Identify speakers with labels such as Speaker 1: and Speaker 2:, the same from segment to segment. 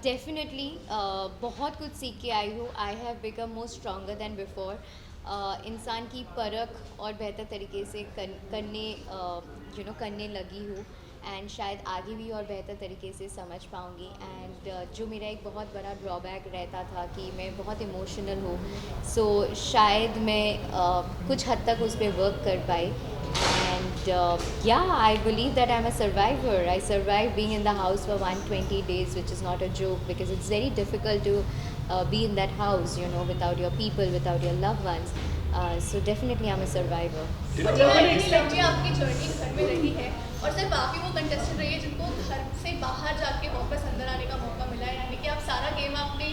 Speaker 1: Definitely बहुत कुछ सीख के आई हूँ. I have become more stronger then before. इंसान की परख और बेहतर तरीके से करने लगी हूँ. एंड शायद आगे भी और बेहतर तरीके से समझ पाऊँगी. एंड जो मेरा एक बहुत बड़ा ड्रॉबैक रहता था कि मैं बहुत इमोशनल हूँ. सो शायद मैं कुछ हद तक उस पर वर्क कर पाई. And yeah, I believe that I'm a survivor. I survived being in the house for 120 days, which is not a joke, because it's very difficult to be in that house, without your people, without your loved ones. So definitely I'm a survivor.
Speaker 2: और जहाँ रही लंबी आपकी journey घर में रही है और सिर्फ आप ही वो कंटेस्टेंट रही है जिनको घर से बाहर जाके वापस अंदर आने का मौका मिला है, यानी कि आप सारा गेम आपने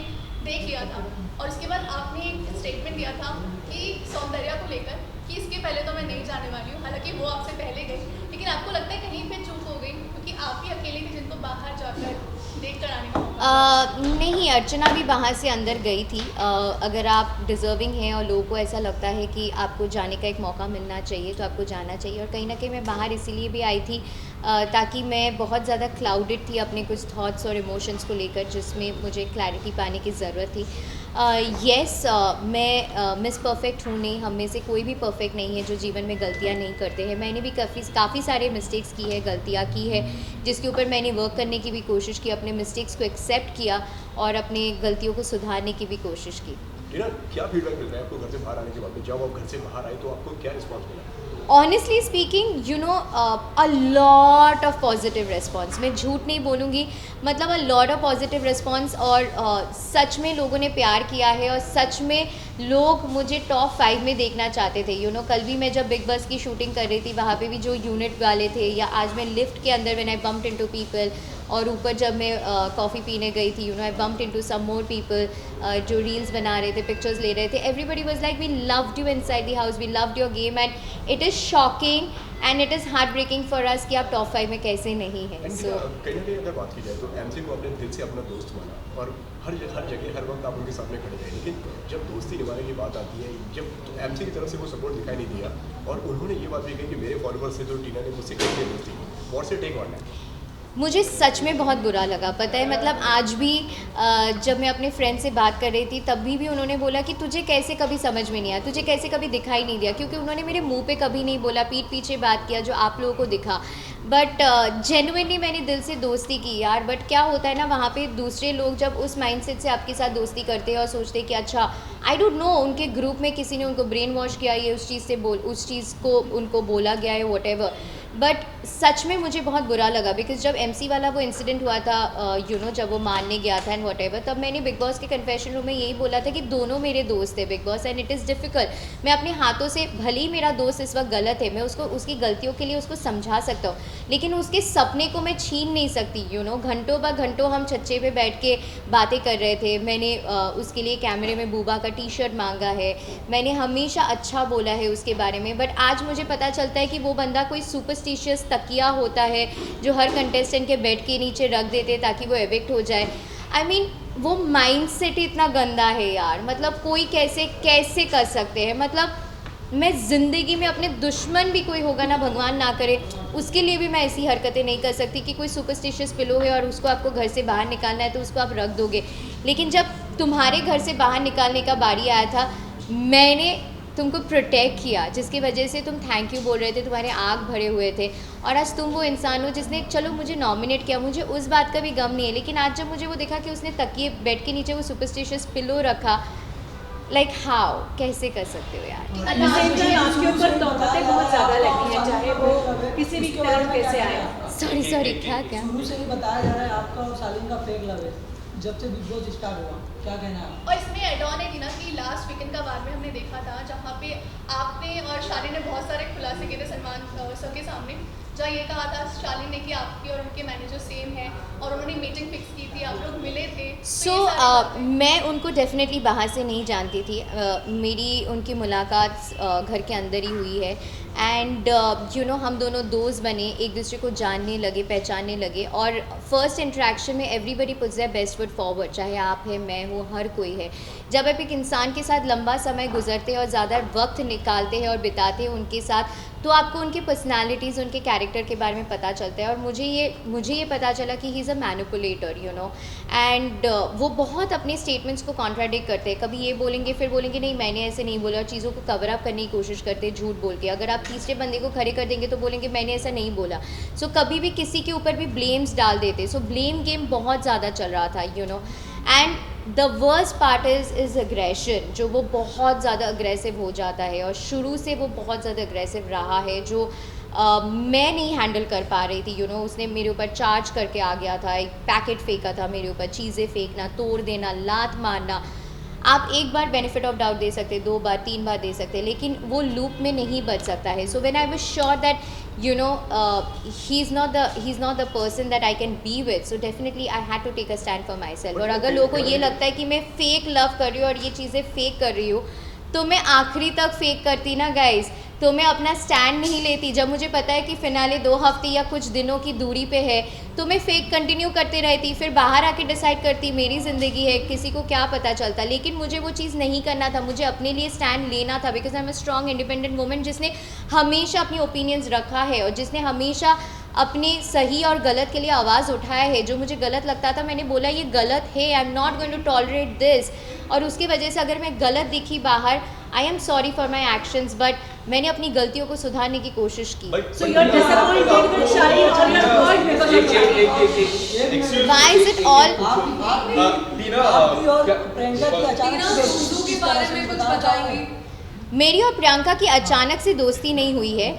Speaker 2: देख लिया था और उसके बाद आपने एक स्टेटमेंट दिया था कि सौंदर्या को लेकर कि इसके पहले तो मैं नहीं जाने वाली हूँ. हालांकि वो आपसे पहले गई, लेकिन आपको लगता है कहीं पे चूक हो गई क्योंकि आप ही अकेले थे जिनको बाहर जाकर देख कर आने का मौका
Speaker 1: नहीं, अर्चना भी बाहर से अंदर गई थी. अगर आप डिज़र्विंग हैं और लोगों को ऐसा लगता है कि आपको जाने का एक मौका मिलना चाहिए तो आपको जाना चाहिए. और कहीं ना कहीं मैं बाहर इसीलिए भी आई थी ताकि मैं बहुत ज़्यादा क्लाउडेड थी अपने कुछ थॉट्स और इमोशंस को लेकर, जिसमें मुझे क्लैरिटी पाने की ज़रूरत थी. येस, मैं मिस परफेक्ट हूँ नहीं. हम में से कोई भी परफेक्ट नहीं है जो जीवन में गलतियाँ नहीं करते हैं. मैंने भी काफ़ी सारे मिस्टेक्स की है, गलतियाँ की है, जिसके ऊपर मैंने वर्क करने की भी कोशिश की, अपने मिस्टेक्स को एक्सेप्ट किया और अपनी गलतियों को सुधारने की भी कोशिश की.
Speaker 3: टीना, क्या फीडबैक मिल रहा है आपको घर से बाहर आने के बाद में? जब आप घर से बाहर आए तो आपको क्या रिस्पॉन्स मिला?
Speaker 1: Honestly speaking, a lot of positive response. मैं झूठ नहीं बोलूँगी, मतलब a lot of positive response. और सच में लोगों ने प्यार किया है और सच में लोग मुझे टॉप 5 में देखना चाहते थे. कल भी मैं जब बिग बॉस की शूटिंग कर रही थी, वहाँ पे भी जो यूनिट वाले थे, या आज मैं लिफ्ट के अंदर when I bumped into people, और ऊपर जब मैं कॉफ़ी पीने गई थी, I bumped into some more people जो रील्स बना रहे थे, पिक्चर्स ले रहे थे. Everybody was like we loved you inside the house, we loved your game, and it is shocking and it is heart breaking for us कि आप top 5 में कैसे नहीं हैं.
Speaker 3: कहीं ना कहीं अगर बात की जाए तो एमसी को अपने दिल से अपना दोस्त माना और हर जगह हर वक्त आप उनके सामने खड़े रहे. लेकिन जब दोस्ती निभाने की बात आती है, जब तो एमसी की तरफ से वो सपोर्ट दिखाई नहीं दिया और उन्होंने ये बात भी कही कि मेरे फॉलोअर्स से जो टीना ने मुझसे कही दोस्ती, what's your take on that?
Speaker 1: मुझे सच में बहुत बुरा लगा, पता है. मतलब आज भी जब मैं अपने फ्रेंड से बात कर रही थी, तब भी उन्होंने बोला कि तुझे कैसे कभी समझ में नहीं आया, तुझे कैसे कभी दिखाई नहीं दिया, क्योंकि उन्होंने मेरे मुंह पे कभी नहीं बोला, पीठ पीछे बात किया जो आप लोगों को दिखा. बट जेन्युइनली मैंने दिल से दोस्ती की यार. बट क्या होता है ना, वहाँ पे दूसरे लोग जब उस माइंडसेट से आपके साथ दोस्ती करते हैं और सोचते हैं कि अच्छा, आई डोंट नो, उनके ग्रुप में किसी ने उनको ब्रेन वॉश किया, ये उस चीज़ को उनको बोला गया है, वॉट. बट सच में मुझे बहुत बुरा लगा, बिकॉज जब एमसी वाला वो इंसिडेंट हुआ था, जब वो मानने गया था एंड वॉट एवर, तब मैंने बिग बॉस के कन्फेशन रूम में यही बोला था कि दोनों मेरे दोस्त थे big boss, and it is difficult. मैं अपने हाथों से, भले ही मेरा दोस्त इस वक्त गलत है, मैं उसको उसकी गलतियों के लिए उसको समझा सकता हूँ, लेकिन उसके सपने को मैं छीन नहीं सकती. घंटों ब घंटों हम छज्जे पे बैठ के बातें कर रहे थे. मैंने उसके लिए कैमरे में बूबा का टी शर्ट मांगा है, मैंने हमेशा अच्छा बोला है उसके बारे में. बट आज मुझे पता चलता है कि वो बंदा कोई सुपरस्टिशियस तकिया होता है जो हर कंटेस्टेंट के बेड के नीचे रख देते ताकि वो एविक्ट हो जाए. आई मीन, वो माइंडसेट ही इतना गंदा है यार. मतलब कोई कैसे कैसे कर सकते हैं. मतलब मैं ज़िंदगी में अपने दुश्मन भी कोई होगा ना, भगवान ना करे, उसके लिए भी मैं ऐसी हरकतें नहीं कर सकती कि कोई सुपरस्टिशियस पिलो है और उसको आपको घर से बाहर निकालना है तो उसको आप रख दोगे. लेकिन जब तुम्हारे घर से बाहर निकालने का बारी आया था, मैंने तुमको प्रोटेक्ट किया, जिसकी वजह से तुम थैंक यू बोल रहे थे, तुम्हारे आँख भरे हुए थे. और आज तुम वो इंसान हो जिसने, चलो मुझे नॉमिनेट किया, मुझे उस बात का भी गम नहीं है, लेकिन आज जब मुझे वो देखा कि उसने तकिए बेड के नीचे वो सुपरस्टिशियस पिलो रखा, लाइक हाउ, कैसे कर सकते हो यार.
Speaker 4: आपके ऊपर तोहमतें बहुत ज़्यादा लगती हैं, चाहे वो किसी भी तरफ कैसे आए.
Speaker 1: सॉरी, क्या
Speaker 5: शुरू से ही बताया जा रहा है आपका और सालिन का फेक लव है जब से बिग बॉस स्टार्ट हुआ, क्या कहना है?
Speaker 2: और इसमें एड ऑन है कि ना कि लास्ट वीकेंड का बाद में हमने देखा था जहाँ पे आपने और शालिन ने बहुत सारे खुलासे किए थे सलमान सर के सामने, जहाँ ये कहा था शालिन ने कि आपकी और उनके मैनेजर सेम है और उन्होंने मीटिंग फिक्स की थी, आप लोग मिले थे.
Speaker 1: सो मैं उनको डेफिनेटली बाहर से नहीं जानती थी. मेरी उनकी मुलाकात घर के अंदर ही हुई है. एंड हम दोनों दोस्त बने, एक दूसरे को जानने लगे, पहचानने लगे. और फर्स्ट इंटरेक्शन में everybody puts their best foot forward, चाहे आप हैं, मैं हूँ, हर कोई है. जब आप एक इंसान के साथ लंबा समय गुजरते हैं और ज़्यादा वक्त निकालते हैं और बिताते हैं उनके साथ, तो आपको उनकी पर्सनालिटीज़, उनके कैरेक्टर के बारे में पता चलता है। और मुझे ये पता चला कि he is a manipulator, you know, and वो बहुत अपने स्टेटमेंट्स को कॉन्ट्राडिक्ट करते हैं। कभी ये बोलेंगे, फिर बोलेंगे नहीं मैंने ऐसे नहीं बोला, और चीज़ों को कवर अप करने की कोशिश करते हैं झूठ बोल के। अगर आप तीसरे बंदे को खड़े कर देंगे तो बोलेंगे मैंने ऐसा नहीं बोला। सो कभी भी किसी के ऊपर भी ब्लेम्स डाल देते। सो ब्लेम गेम बहुत ज़्यादा चल रहा था, you know. And the worst part is aggression, जो वो बहुत ज़्यादा अग्रेसिव हो जाता है, और शुरू से वो बहुत ज़्यादा अग्रेसिव रहा है, जो मैं नहीं हैंडल कर पा रही थी, यू नो। उसने मेरे ऊपर चार्ज करके आ गया था, एक पैकेट फेंका था मेरे ऊपर, चीज़ें फेंकना, तोड़ देना, लात मारना। आप एक बार बेनिफिट ऑफ डाउट दे सकते, 2 बार 3 बार दे सकते, लेकिन वो लूप में नहीं बच सकता है। So when I was sure that you know he's not the person that I can be with, so definitely I had to take a stand for myself. और अगर लोगों को ये लगता है कि मैं फेक लव कर रही हूँ और ये चीज़ें फेक कर रही हूँ, तो मैं आखिरी तक फेक करती ना गाइस, तो मैं अपना स्टैंड नहीं लेती। जब मुझे पता है कि फिनाले 2 हफ्ते या कुछ दिनों की दूरी पे है, तो मैं फेक कंटिन्यू करते रहती, फिर बाहर आके डिसाइड करती मेरी ज़िंदगी है, किसी को क्या पता चलता। लेकिन मुझे वो चीज़ नहीं करना था, मुझे अपने लिए स्टैंड लेना था, because I am a strong independent woman जिसने हमेशा अपनी ओपिनियंस रखा है, और जिसने हमेशा अपने सही और गलत के लिए आवाज़ उठाया है। जो मुझे गलत लगता था मैंने बोला ये गलत है, I am not going to tolerate this. और उसकी वजह से अगर मैं गलत दिखी बाहर, I am sorry for my actions, but मैंने अपनी गलतियों को सुधारने की कोशिश की।
Speaker 4: So you're disappointed with Shaleen or you're hurt because of Shaleen?
Speaker 1: Why is it all?
Speaker 5: आपकी और प्रियंका की अचानक से दोस्ती
Speaker 6: के बारे में कुछ बताएंगी?
Speaker 1: मेरी और प्रियंका की अचानक से दोस्ती नहीं हुई है।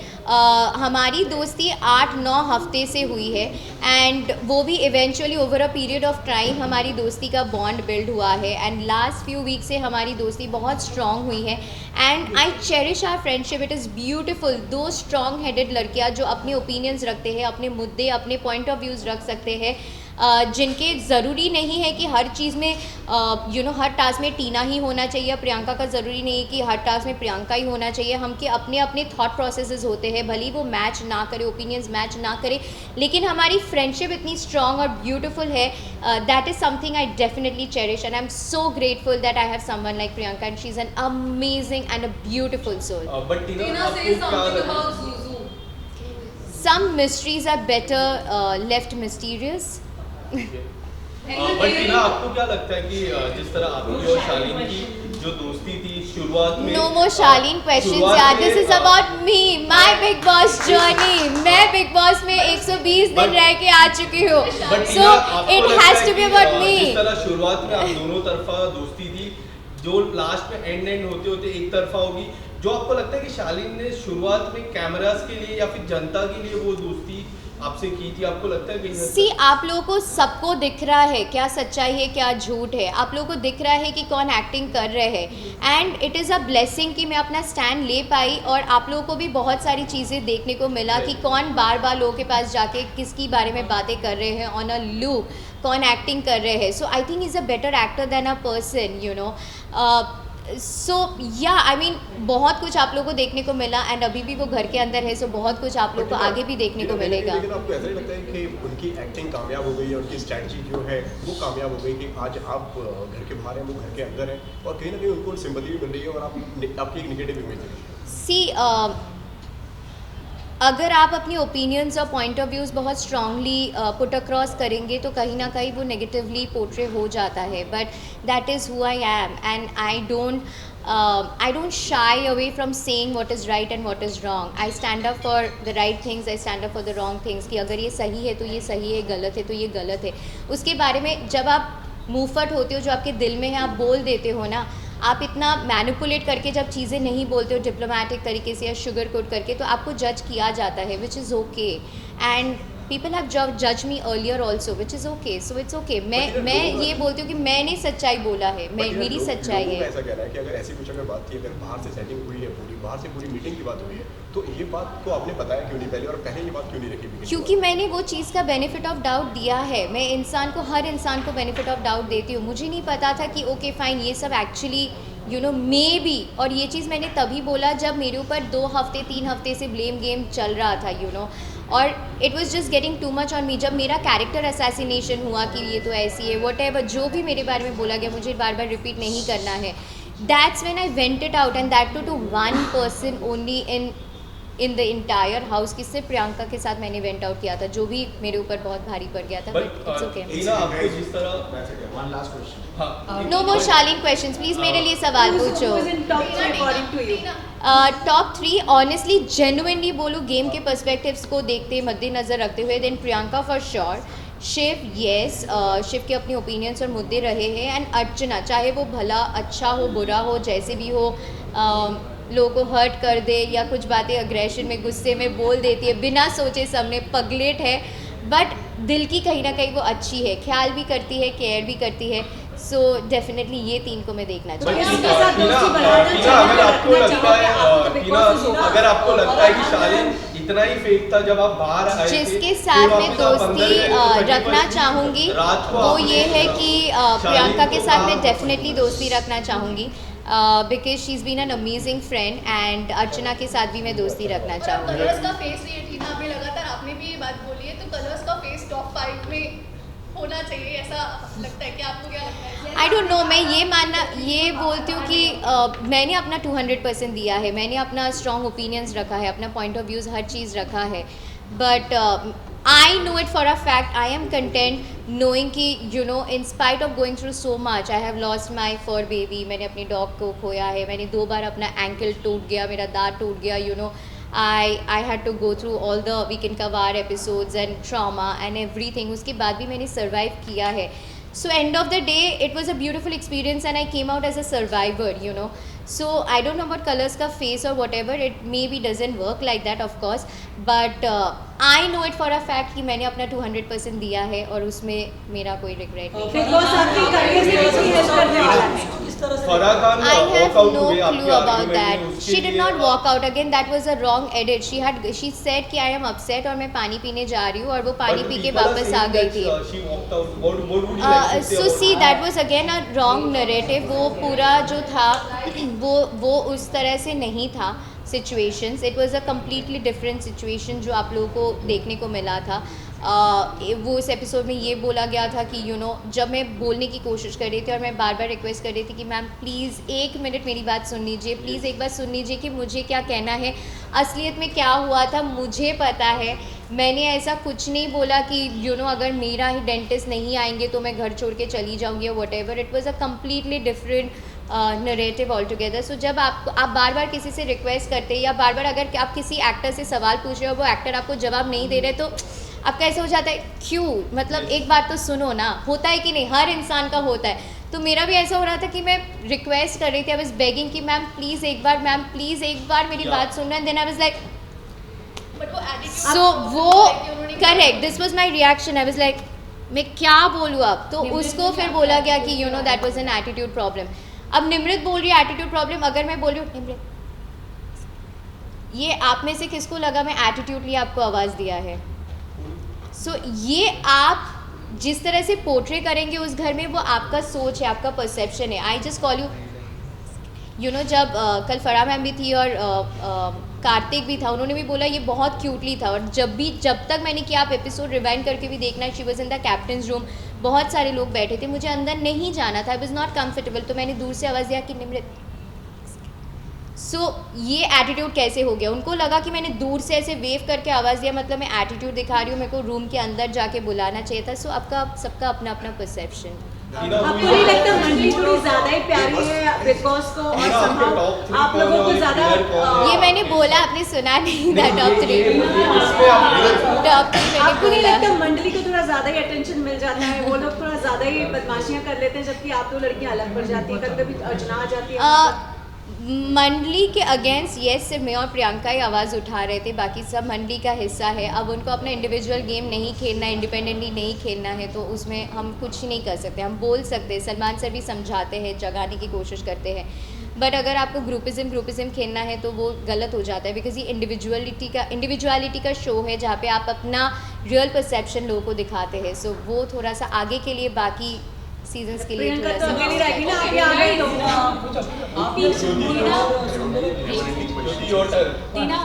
Speaker 1: हमारी दोस्ती 8-9 हफ्ते से हुई है, एंड वो भी eventually over a period of time हमारी दोस्ती का बॉन्ड बिल्ड हुआ है, एंड लास्ट फ्यू वीक से हमारी दोस्ती बहुत स्ट्रॉन्ग हुई है, and I cherish our friendship. It is beautiful. 2 strong headed लड़कियाँ जो अपने ओपिनियंस रखते हैं, अपने मुद्दे, अपने पॉइंट ऑफ व्यूज़ रख सकते हैं, जिनके ज़रूरी नहीं है कि हर चीज़ में यू नो हर टास्क में टीना ही होना चाहिए, प्रियंका का ज़रूरी नहीं है कि हर टास्क में प्रियंका ही होना चाहिए। हम के अपने अपने थॉट प्रोसेसेस होते हैं, भले ही वो मैच ना करे, ओपिनियंस मैच ना करे, लेकिन हमारी फ्रेंडशिप इतनी स्ट्रॉन्ग और ब्यूटीफुल है। That is something I definitely cherish, and I am so grateful that I have someone like Priyanka, and she is an amazing and a beautiful soul.
Speaker 6: But Tina says something about Zuzu.
Speaker 1: Some mysteries are better left mysterious.
Speaker 7: But Tina आपको क्या लगता है कि जिस तरह आपकी और शालीन की जो दोस्ती थी शुरुआत में
Speaker 1: No more Shaleen questions यार, this is about me, my Big Boss journey। मैं Big Boss में 120 दिन रह के आ चुकी हूँ, so it has to be about me।
Speaker 7: जिस तरह शुरुआत में आप दोनों तरफा दोस्ती थी, जो लास्ट में एंड होते होते एक तरफा होगी, जो आपको लगता है कि शालीन ने शुरुआत में कैमरास के लिए या फिर जनता के लिए वो दोस्ती आपसे की थी, आपको लगता है कि
Speaker 1: सी आप लोगों को सबको दिख रहा है क्या सच्चाई है क्या झूठ है, आप लोगों को दिख रहा है कि कौन एक्टिंग कर रहे हैं, and it is a blessing कि मैं अपना स्टैंड ले पाई, और आप लोगों को भी बहुत सारी चीज़ें देखने को मिला कि कौन बार बार लोगों के पास जाके किसकी बारे में बातें कर रहे हैं ऑन अ लूप, कौन एक्टिंग कर रहे हैं। So I think is a better actor than a person, you know. So yeah I mean बहुत कुछ आप लोगों को देखने को मिला, एंड अभी भी वो घर के अंदर है, सो बहुत कुछ आप लोग को आगे भी देखने को मिलेगा।
Speaker 3: लेकिन आपको ऐसा नहीं लगता है कि उनकी एक्टिंग कामयाब हो गई है, उनकी स्ट्रैटेजी जो है वो कामयाब हो गई कि आज आप घर के बाहर हैं, वो घर के अंदर हैं, और कहीं ना कहीं उनको सिंपैथी भी मिल रही है और आपकी एक नेगेटिव इमेज है।
Speaker 1: सी अगर आप अपनी ओपिनियंस और पॉइंट ऑफ व्यूज़ बहुत स्ट्रांगली पुट अक्रॉस करेंगे तो कहीं ना कहीं वो नेगेटिवली पोर्ट्रे हो जाता है, but that is who I am, and I don't shy away from saying what is right and what is wrong. I stand up for the right things, I stand up for the wrong things, कि अगर ये सही है तो ये सही है, गलत है तो ये गलत है। उसके बारे में जब आप मुँहफट होते हो, जो आपके दिल में है आप बोल देते हो ना, आप इतना मैनिपुलेट करके जब चीज़ें नहीं बोलते हो डिप्लोमेटिक तरीके से या शुगर कोट करके, तो आपको जज किया जाता है, which is okay, and people have जज me earlier also, which is okay, so it's okay. मैं ये बोलती हूँ कि मैंने सच्चाई बोला है, मेरी सच्चाई है।
Speaker 3: ऐसा कहना है कि अगर ऐसी कुछ अगर बात थी, अगर बाहर से सेटिंग हुई है, बाहर से पूरी मीटिंग की बात हुई है, तो ये बात को आपने बताया क्यों नहीं पहले, और पहले ये बात क्यों नहीं रखी?
Speaker 1: क्योंकि मैंने वो चीज़ का बेनिफिट ऑफ डाउट दिया है। मैं इंसान को, हर इंसान को बेनिफिट ऑफ डाउट देती हूँ। मुझे नहीं पता था कि ओके फाइन ये सब actually you know may be, और ये चीज़ मैंने तभी बोला जब मेरे ऊपर 2 हफ्ते 3 हफ्ते से ब्लेम गेम चल रहा था, यू नो, और it was just getting too much on me. जब मेरा कैरेक्टर असैसिनेशन हुआ कि ये तो ऐसी है, व्हाटएवर जो भी मेरे बारे में बोला गया, मुझे बार बार रिपीट नहीं करना है, that's when I went it out, and that too one person only in the entire house कि सिर्फ प्रियंका के साथ मैंने वेंट आउट किया था, जो भी मेरे ऊपर बहुत भारी पड़ गया था, बट इट्स ओके।
Speaker 7: टीना आपको जिस तरह
Speaker 3: वन लास्ट क्वेश्चन।
Speaker 7: हाँ
Speaker 1: no more Shalin questions please, मेरे लिए सवाल पूछो।
Speaker 4: Who's in top three according to you?
Speaker 1: Top 3 honestly genuinely बोलूँ गेम के पर्सपेक्टिव्स को देखते मद्देनज़र रखते हुए, then Priyanka for sure, Shiv yes, Shiv के अपने ओपिनियंस और मुद्दे रहे हैं, एंड अर्चना चाहे वो भला अच्छा हो बुरा हो जैसे भी हो, लोगों को हर्ट कर दे या कुछ बातें अग्रेशन में गुस्से में बोल देती है बिना सोचे समझे, पगलेट है बट दिल की कहीं ना कहीं वो अच्छी है, ख्याल भी करती है, केयर भी करती है। सो डेफिनेटली ये 3 को मैं देखना चाहूँगी।
Speaker 4: इसके साथ दोस्ती बढ़ाना
Speaker 7: टीना,
Speaker 4: चाहिए,
Speaker 7: अगर आपको
Speaker 4: रखना
Speaker 7: लगता है
Speaker 4: चाहिए, आपको तो Big Boss से
Speaker 7: टीना,
Speaker 4: सुना।
Speaker 7: अगर आपको लगता है कि शालीन इतना ही फेक था जब आप बाहर आए थे,
Speaker 1: जिसके
Speaker 7: फिर
Speaker 1: साथ मैं
Speaker 7: वापस आप अंदर
Speaker 1: दोस्ती
Speaker 7: गए तो 30%
Speaker 1: रखना चाहूँगी
Speaker 7: रात को
Speaker 1: वो
Speaker 7: आपने
Speaker 1: ये है कि प्रियंका के
Speaker 7: को
Speaker 1: साथ मैं
Speaker 7: कहा-
Speaker 1: डेफिनेटली दोस्ती रखना चाहूँगी because she is been an amazing friend, and Archana के साथ भी मैं दोस्ती रखना
Speaker 2: और अब
Speaker 1: चाहूँगी।
Speaker 2: कलर्स का फेस नहीं है टीना, आपने लगातार आपने भी ये बात बोली है, तो कलर्स का फेस टॉप 5 में होना चाहिए, ऐसा लगता है कि आपको क्या लगता है?
Speaker 1: आई डोंट नो, मैं ये बोलती हूँ कि मैंने अपना 200% दिया है, मैंने अपना स्ट्रॉन्ग ओपिनियंस रखा है, अपना पॉइंट ऑफ व्यूज़ हर चीज़ रखा है, but I know it for a fact, I am content knowing कि you know in spite of going through so much, I have lost my for baby, मैंने अपनी डॉग को खोया है, मैंने 2 बार अपना एंकल टूट गया, मेरा दांत टूट गया, you know I had to go through all the Weekend का वार episodes and trauma and everything, उसके बाद भी मैंने survive किया है। So end of the day it was a beautiful experience and I came out as a survivor, you know. So I don't know about colors का face or whatever, it maybe doesn't work like that of course, but I know it for a fact कि मैंने अपना 200% दिया है और उसमें मेरा कोई regret नहीं है।
Speaker 4: Big Boss आपकी career में कितनी help करने वाला है?
Speaker 5: इस तरह से
Speaker 7: Farah Khan
Speaker 1: I have
Speaker 7: walkout
Speaker 1: no
Speaker 7: हुए आपके
Speaker 1: clue about
Speaker 7: argument
Speaker 1: that.
Speaker 7: में, उसके
Speaker 1: She did
Speaker 7: लिए
Speaker 1: not walk out again. That was a wrong edit. She said कि I am upset और मैं पानी पीने जा रही हूँ और वो पानी पी के वापस आ गई थी।
Speaker 7: She walked out. What would you like to say
Speaker 1: So
Speaker 7: about
Speaker 1: see
Speaker 7: that?
Speaker 1: that was again a wrong narrative. वो पूरा जो था वो उस तरह से नहीं था situations. It was a completely different situation जो आप लोगों को देखने को मिला था। वो उस एपिसोड में ये बोला गया था कि यू नो जब मैं बोलने की कोशिश कर रही थी और मैं बार बार रिक्वेस्ट कर रही थी कि मैम प्लीज़ 1 मिनट मेरी बात सुन लीजिए, प्लीज़ एक बार सुन लीजिए कि मुझे क्या कहना है, असलियत में क्या हुआ था मुझे पता है। मैंने ऐसा कुछ नहीं बोला कि यू नो अगर मेरा ही डेंटिस्ट नहीं आएंगे तो मैं घर छोड़ के चली जाऊँगी या whatever. It was a completely different narrative all together. So जब आप बार बार किसी से रिक्वेस्ट करते हैं या बार बार अगर आप किसी एक्टर से सवाल पूछ रहे हो वो एक्टर आपको जवाब नहीं दे रहे तो आपका ऐसा हो जाता है क्यों, मतलब एक बात तो सुनो ना। होता है कि नहीं, हर इंसान का होता है। तो मेरा भी ऐसा हो रहा था कि मैं रिक्वेस्ट कर रही थी, आई वाज बेगिंग कि मैम प्लीज़ एक बार, मैम प्लीज़ एक बार मेरी बात सुनना। And then I was like
Speaker 2: but वो एटीट्यूड
Speaker 1: सो वो correct, this was my reaction. I was like मैं क्या बोलूँ अब, तो उसको फिर बोला गया कि you know that was an attitude problem. अब निमृत बोल रही है एटीट्यूड प्रॉब्लम, अगर मैं बोल रही हूँ निमृत ये आप में से किसको लगा मैं एटीट्यूडली आपको आवाज़ दिया है? सो ये आप जिस तरह से पोर्ट्रे करेंगे उस घर में वो आपका सोच है, आपका परसेप्शन है। I just call you know जब कल फराह मैम भी थी और कार्तिक भी था, उन्होंने भी बोला ये बहुत क्यूटली था। और जब तक मैंने किया, आप एपिसोड रिवाइंड करके भी देखना, she was in the captains room, बहुत सारे लोग बैठे थे, मुझे अंदर नहीं जाना था, आई वॉज नॉट कम्फर्टेबल, तो मैंने दूर से आवाज़ दिया कि निमृत। सो ये एटीट्यूड कैसे हो गया? उनको लगा कि मैंने दूर से ऐसे वेव करके आवाज़ दिया मतलब मैं एटीट्यूड दिखा रही हूँ, मेरे को रूम के अंदर जाके बुलाना चाहिए था। सो आपका सबका अपना अपना परसेप्शन।
Speaker 4: आपको नहीं लगता मंडली थोड़ी ज़्यादा ही प्यारी है बिग बॉस को और somehow आप लोगों को ज़्यादा
Speaker 1: ये मैंने बोला, आपने सुना नहीं था टॉप 3 मैंने
Speaker 4: आपको नहीं
Speaker 1: बोला।
Speaker 4: लगता मंडली को थोड़ा ज़्यादा ही अटेंशन मिल जाता है, वो लोग थोड़ा ज़्यादा ही बदमाशियाँ कर लेते हैं जबकि आप 2 लड़कियाँ अलग पड़ जाती हैं, कभी कभी अर्चना आ जाती है।
Speaker 1: मंडली के अगेंस्ट येस सिर्फ मैं और प्रियंका ही आवाज़ उठा रहे थे, बाकी सब मंडली का हिस्सा है। अब उनको अपना इंडिविजुअल गेम नहीं खेलना, इंडिपेंडेंटली नहीं खेलना है, तो उसमें हम कुछ नहीं कर सकते। हम बोल सकते हैं, सलमान सर भी समझाते हैं, जगाने की कोशिश करते हैं, बट अगर आपको ग्रुपिज़म खेलना है तो वो गलत हो जाता है। बिकॉज ये इंडिविजुअलिटी का शो है जहाँ पे आप अपना रियल परसेप्शन लोगों को दिखाते हैं। सो वो थोड़ा सा आगे के लिए बाकी सीजन्स के लिए
Speaker 4: प्रियंका
Speaker 1: थोड़ा
Speaker 4: तो
Speaker 1: सा
Speaker 4: अकेली रहेगी ना, आप यहाँ गई तो
Speaker 5: आपने सुंदर और सुंदर
Speaker 8: टीना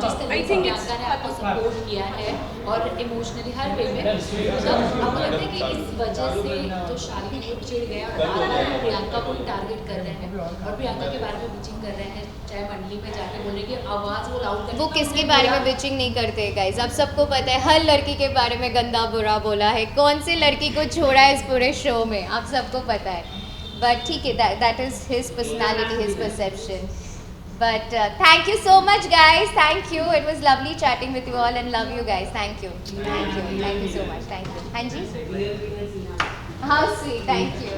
Speaker 8: जिस तरह
Speaker 4: I
Speaker 8: से
Speaker 4: think
Speaker 8: प्रियंका ने आपको सपोर्ट किया है और इमोशनली हर वे में, मतलब आपको लगता है कि इस वजह से जो शालिनी वो चिढ़ गया और बार-बार वो प्रियंका को ही टारगेट कर रहे हैं और प्रियंका के बारे में बिचिंग कर रहे हैं, चाहे मंडली में जाके बोले कि आवाज़ वो लाउड
Speaker 1: वो किसके बारे में बिचिंग नहीं करते गाइज, आप सबको पता है हर लड़की के बारे में गंदा बुरा बोला है, कौन सी लड़की को छोड़ा है इस पूरे शो में, आप सबको पता है. बट ठीक है, that is his personality, his perception. But thank you so much guys, thank you, it was lovely chatting with you all and love you guys, thank you so much, thank you. हाँ जी, how sweet, thank you.